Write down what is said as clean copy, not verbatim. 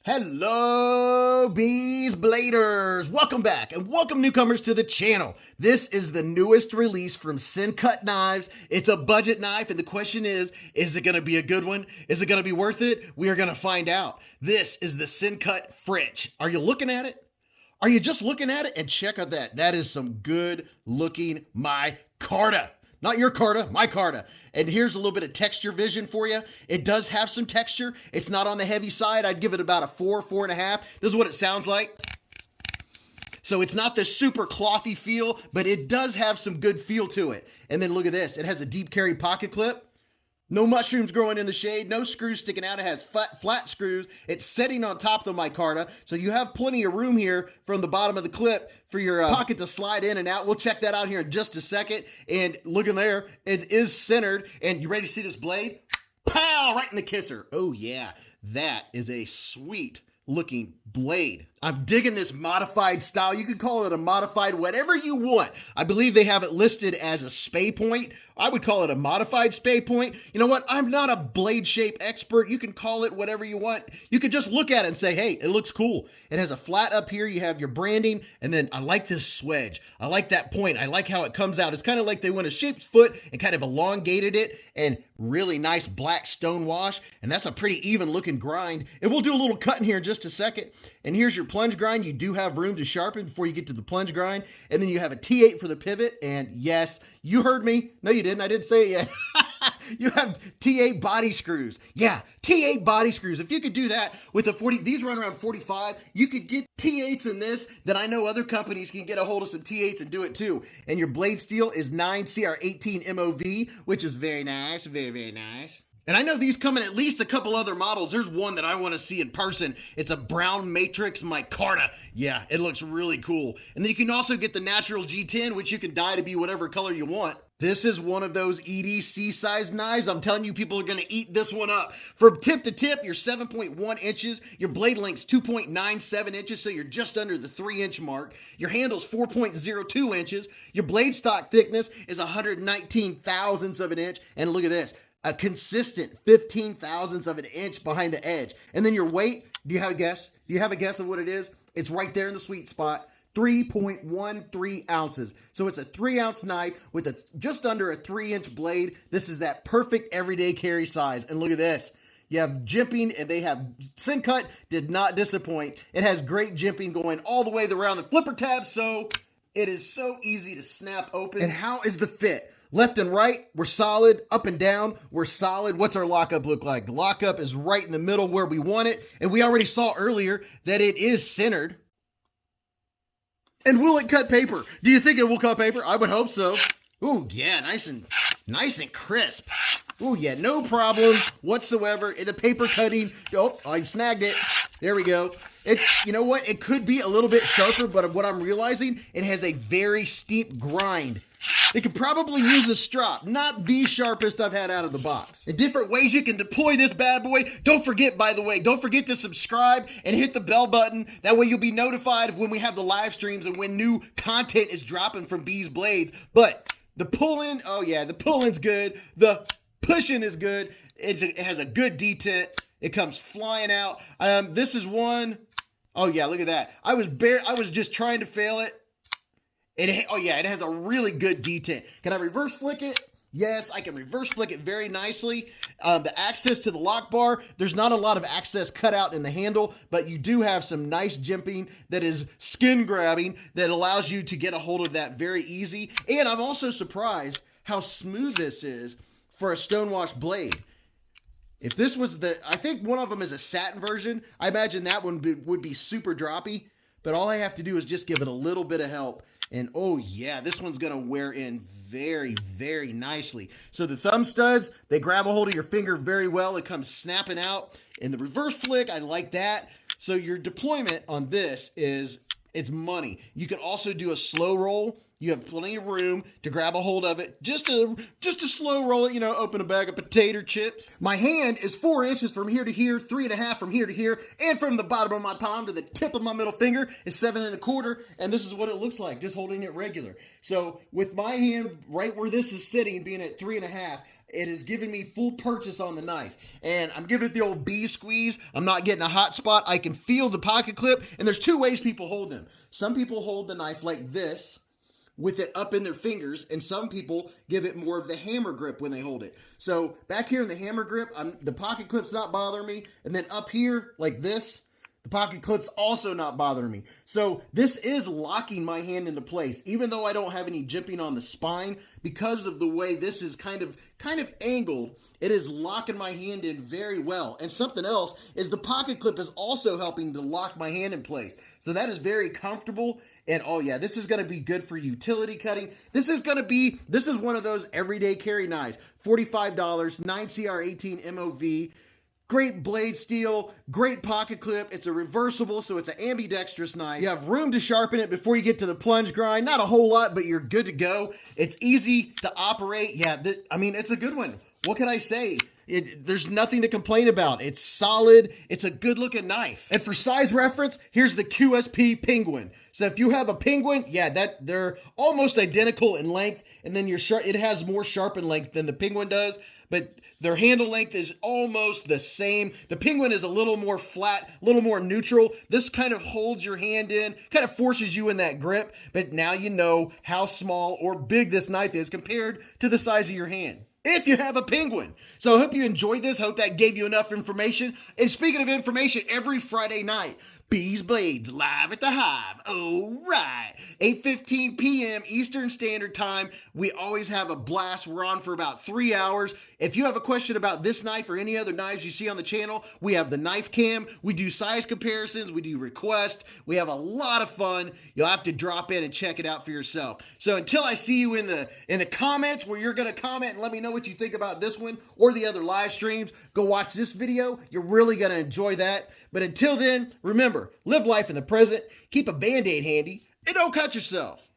Hello, Beez Bladers! Welcome back, and welcome newcomers to the channel. This is the newest release from Sencut Knives. It's a budget knife, and the question is it going to be a good one? Is it going to be worth it? We are going to find out. This is the Sencut Fritch. Are you looking at it? Are you just looking at it? And check out that. That is some good looking micarta. Not your Carta, my Carta. And here's a little bit of texture vision for you. It does have some texture. It's not on the heavy side. I'd give it about a 4, 4.5. This is what it sounds like. So it's not the super clothy feel, but it does have some good feel to it. And then look at this. It has a deep carry pocket clip. No mushrooms growing in the shade, no screws sticking out. It has flat screws. It's sitting on top of the micarta, so you have plenty of room here from the bottom of the clip for your pocket to slide in and out. We'll check that out here in just a second. And look in there, it is centered. And you ready to see this blade? Pow! Right in the kisser. Oh yeah, that is a sweet looking blade. I'm digging this modified style. You could call it a modified, whatever you want. I believe they have it listed as a spay point. I would call it a modified spay point. You know what? I'm not a blade shape expert. You can call it whatever you want. You could just look at it and say, hey, it looks cool. It has a flat up here. You have your branding. And then I like this swedge. I like that point. I like how it comes out. It's kind of like they went a shaped foot and kind of elongated it, and really nice black stone wash. And that's a pretty even looking grind. And we'll do a little cut in here in just a second. And here's your plunge grind. You do have room to sharpen before you get to the plunge grind. And then you have a T8 for the pivot. And yes, you heard me. No, you didn't. I didn't say it yet. You have T8 body screws. Yeah, T8 body screws. If you could do that with a 40, these run around 45, you could get T8s in this, then I know other companies can get a hold of some T8s and do it too. And your blade steel is 9CR18 MOV, which is very nice, very, very nice. And I know these come in at least a couple other models. There's one that I want to see in person. It's a brown matrix micarta. Yeah, it looks really cool. And then you can also get the natural G10, which you can dye to be whatever color you want. This is one of those EDC size knives. I'm telling you, people are going to eat this one up. From tip to tip, you're 7.1 inches. Your blade length's 2.97 inches, so you're just under the 3-inch mark. Your handle's 4.02 inches. Your blade stock thickness is 119 thousandths of an inch. And look at this. A consistent 15 thousandths of an inch behind the edge. And then your weight, do you have a guess? Do you have a guess of what it is? It's right there in the sweet spot, 3.13 ounces. So it's a 3-ounce knife with a just under a 3-inch blade. This is that perfect everyday carry size. And look at this. You have jimping, and they have, Sencut did not disappoint. It has great jimping going all the way around the flipper tab, so it is so easy to snap open. And how is the fit? Left and right, we're solid. Up and down, we're solid. What's our lockup look like? The lockup is right in the middle where we want it. And we already saw earlier that it is centered. And will it cut paper? Do you think it will cut paper? I would hope so. Ooh, yeah, nice and crisp. Ooh, yeah, no problem whatsoever. In the paper cutting, oh, I snagged it. There we go. You know what? It could be a little bit sharper, but what I'm realizing, it has a very steep grind. It could probably use a strop, not the sharpest I've had out of the box. In different ways you can deploy this bad boy. Don't forget, by the way, don't forget to subscribe and hit the bell button. That way you'll be notified of when we have the live streams and when new content is dropping from Beez Blades. But the pull-in, oh yeah, the pull-in's good. The pushing is good. It has a good detent. It comes flying out. This is one. Oh yeah, look at that. I was just trying to fail it. Oh yeah, it has a really good detent. Can I reverse flick it? Yes, I can reverse flick it very nicely. The access to the lock bar, there's not a lot of access cut out in the handle, but you do have some nice jimping that is skin grabbing that allows you to get a hold of that very easy. And I'm also surprised how smooth this is for a stonewash blade. If this was I think one of them is a satin version. I imagine that one would be super droppy, but all I have to do is just give it a little bit of help. And oh yeah, this one's gonna wear in very, very nicely. So the thumb studs, they grab a hold of your finger very well. It comes snapping out. And the reverse flick, I like that. So your deployment on this is, it's money. You can also do a slow roll You have plenty of room to grab a hold of it, just to slow roll it, open a bag of potato chips. My hand is 4 inches from here to here, 3.5 from here to here, and from the bottom of my palm to the tip of my middle finger is 7.25, and this is what it looks like, just holding it regular. So with my hand right where this is sitting, being at 3.5, it has given me full purchase on the knife. And I'm giving it the old bee squeeze. I'm not getting a hot spot. I can feel the pocket clip, and there's 2 ways people hold them. Some people hold the knife like this, with it up in their fingers, and some people give it more of the hammer grip when they hold it. So back here in the hammer grip, the pocket clip's not bothering me, and then up here like this, the pocket clip's also not bothering me. So this is locking my hand into place, even though I don't have any jimping on the spine. Because of the way this is kind of angled, it is locking my hand in very well. And something else is the pocket clip is also helping to lock my hand in place. So that is very comfortable. And oh yeah, this is going to be good for utility cutting. This is one of those everyday carry knives. $45, 9CR18 MOV. Great blade steel, great pocket clip. It's a reversible, so it's an ambidextrous knife. You have room to sharpen it before you get to the plunge grind. Not a whole lot, but you're good to go. It's easy to operate. Yeah, it's a good one. What can I say? There's nothing to complain about. It's solid. It's a good looking knife. And for size reference, here's the QSP Penguin. So if you have a Penguin, yeah, they're almost identical in length, and then it has more sharpened length than the Penguin does, but their handle length is almost the same. The Penguin is a little more flat, a little more neutral. This kind of holds your hand in, kind of forces you in that grip, but now you know how small or big this knife is compared to the size of your hand, if you have a Penguin. So I hope you enjoyed this. Hope that gave you enough information. And speaking of information, every Friday night, Beez Blades live at the Hive. Oh, right. 8:15 p.m. Eastern Standard Time. We always have a blast. We're on for about 3 hours. If you have a question about this knife or any other knives you see on the channel, we have the knife cam. We do size comparisons. We do requests. We have a lot of fun. You'll have to drop in and check it out for yourself. So until I see you in the comments, where you're going to comment and let me know what you think about this one or the other live streams, go watch this video. You're really going to enjoy that. But until then, remember, live life in the present, keep a Band-Aid handy, and don't cut yourself.